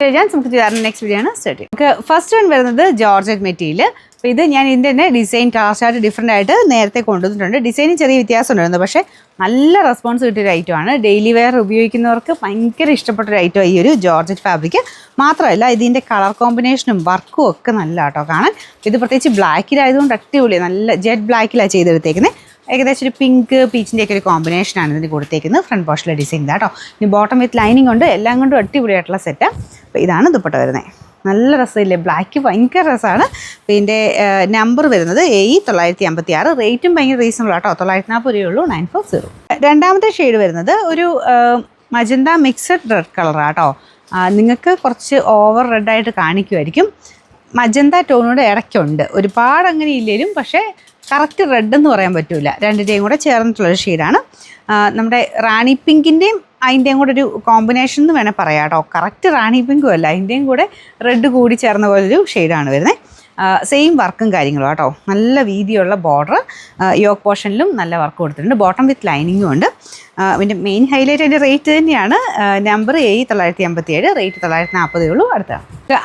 നമുക്ക് next video ആണ് start ചെയ്യാം. നമുക്ക് ഫസ്റ്റ് വൺ വരുന്നത് ജോർജറ്റ് മെറ്റീരിയൽ. അപ്പോൾ ഇത് ഞാൻ ഇതിൻ്റെ തന്നെ ഡിസൈൻ കളർ ഡിഫറെൻ്റ് ആയിട്ട് നേരത്തെ കൊണ്ടുവന്നിട്ടുണ്ട്. ഡിസൈനിൽ ചെറിയ വ്യത്യാസം ഉണ്ടായിരുന്നു, പക്ഷേ നല്ല റെസ്പോൺസ് കിട്ടിയൊരു ഐറ്റമാണ്. ഡെയിലി വെയർ ഉപയോഗിക്കുന്നവർക്ക് ഭയങ്കര ഇഷ്ടപ്പെട്ടൊരു ഐറ്റം ഈ ഒരു ജോർജറ്റ് ഫാബ്രിക്. മാത്രമല്ല ഇതിൻ്റെ കളർ കോമ്പിനേഷനും വർക്കും ഒക്കെ നല്ല കേട്ടോ കാണാൻ. ഇത് പ്രത്യേകിച്ച് ബ്ലാക്കിലായതുകൊണ്ട് അടിപൊളിയാണ്, നല്ല ജെറ്റ് ബ്ലാക്കിലാണ് ചെയ്തെടുത്തേക്കുന്നത്. ഏകദേശം ഒരു പിങ്ക് പീച്ചിൻ്റെ ഒക്കെ ഒരു കോമ്പിനേഷനാണ് ഇതിന് കൊടുത്തേക്കുന്നത്. ഫ്രണ്ട് പോർഷനിലെ ഡിസൈൻ ഇതാട്ടോ. ഇനി ബോട്ടം വിത്ത് ലൈനിങ് ഉണ്ട്, എല്ലാം കൊണ്ടും അടിപൊളിയായിട്ടുള്ള സെറ്റ്. അപ്പോൾ ഇതാണ് ദുപ്പട്ട വരുന്നത്. നല്ല രസമില്ലേ, ബ്ലാക്ക് ഭയങ്കര രസമാണ്. അപ്പോൾ ഇതിൻ്റെ നമ്പർ വരുന്നത് AE956. റേറ്റും ഭയങ്കര റീസണബിൾ ആട്ടോ, 940 രൂപയുള്ളൂ, 940. രണ്ടാമത്തെ ഷെയ്ഡ് വരുന്നത് ഒരു മജന്ത മിക്സഡ് റെഡ് കളറാട്ടോ. നിങ്ങൾക്ക് കുറച്ച് ഓവർ റെഡായിട്ട് കാണിക്കുമായിരിക്കും. മജന്ത ടോണോട് ഇടയ്ക്കുണ്ട്, ഒരുപാട് അങ്ങനെ ഇല്ലേലും, പക്ഷേ കറക്റ്റ് റെഡ് എന്ന് പറയാൻ പറ്റില്ല. രണ്ടിൻ്റെയും കൂടെ ചേർന്നിട്ടുള്ളൊരു ഷെയ്ഡാണ്. നമ്മുടെ റാണി പിങ്കിൻ്റെയും അതിൻ്റെയും കൂടെ ഒരു കോമ്പിനേഷൻ എന്ന് വേണേൽ പറയാം കേട്ടോ. കറക്റ്റ് റാണി പിങ്കും അല്ല, അതിൻ്റെയും കൂടെ റെഡ് കൂടി ചേർന്ന പോലൊരു ഷെയ്ഡാണ് വരുന്നത്. സെയിം വർക്കും കാര്യങ്ങളും കേട്ടോ. നല്ല വീതിയുള്ള ബോർഡർ, യോക്ക് പോർഷനിലും നല്ല വർക്ക് കൊടുത്തിട്ടുണ്ട്. ബോട്ടം വിത്ത് ലൈനിങ്ങും ഉണ്ട്. ഇതിൻ്റെ മെയിൻ ഹൈലൈറ്റ് അതിൻ്റെ റേറ്റ് തന്നെയാണ്. നമ്പർ AE957, റേറ്റ് 940 ഉള്ളൂ.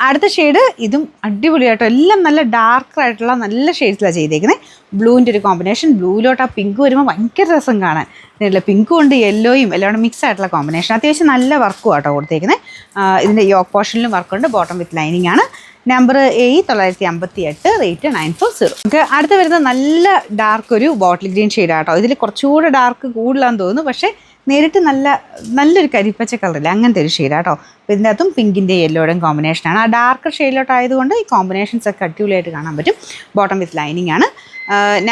അടുത്ത ഷെയ്ഡ് ഇതും അടിപൊളിയായിട്ടോ. എല്ലാം നല്ല ഡാർക്കായിട്ടുള്ള നല്ല ഷെയ്ഡ്സിലാണ് ചെയ്തേക്കുന്നത്. ബ്ലൂവിൻ്റെ ഒരു കോമ്പിനേഷൻ, ബ്ലൂവിലോട്ട് ആ പിങ്ക് വരുമ്പോൾ ഭയങ്കര രസം കാണാൻ. ഇതിൻ്റെ പിങ്കും ഉണ്ട്, യെല്ലോയും എല്ലാം കൂടെ മിക്സ് ആയിട്ടുള്ള കോമ്പിനേഷൻ. അത്യാവശ്യം നല്ല വർക്കും ആട്ടോ കൊടുത്തേക്കുന്നത്. ഇതിൻ്റെ യോക്ക് പോർഷനിലും വർക്കുണ്ട്. ബോട്ടം വിത്ത് ലൈനിങ് ആണ്. Number AE958, rate 940. നമുക്ക് അടുത്ത് വരുന്നത് നല്ല ഡാർക്ക് ഒരു ബോട്ടിൽ ഗ്രീൻ ഷെയ്ഡാട്ടോ. ഇതിൽ കുറച്ചുകൂടെ ഡാർക്ക് കൂടുതലാന്ന് തോന്നുന്നു, പക്ഷേ നേരിട്ട് നല്ലൊരു കരിപ്പച്ച കളറില്ല, അങ്ങനത്തെ ഒരു ഷെയ്ഡാട്ടോ. അപ്പോൾ ഇതിൻ്റെ അകത്തും പിങ്കിൻ്റെ യെല്ലോയുടെയും കോമ്പിനേഷനാണ്. ആ ഡാർക്ക് ഷെയ്ഡിലോട്ടായതുകൊണ്ട് ഈ കോമ്പിനേഷൻസ് ഒക്കെ അടിപൊളിയായിട്ട് കാണാൻ പറ്റും. ബോട്ടം വിത്ത് ലൈനിങ് ആണ്.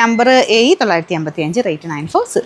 Number AE955, rate 940.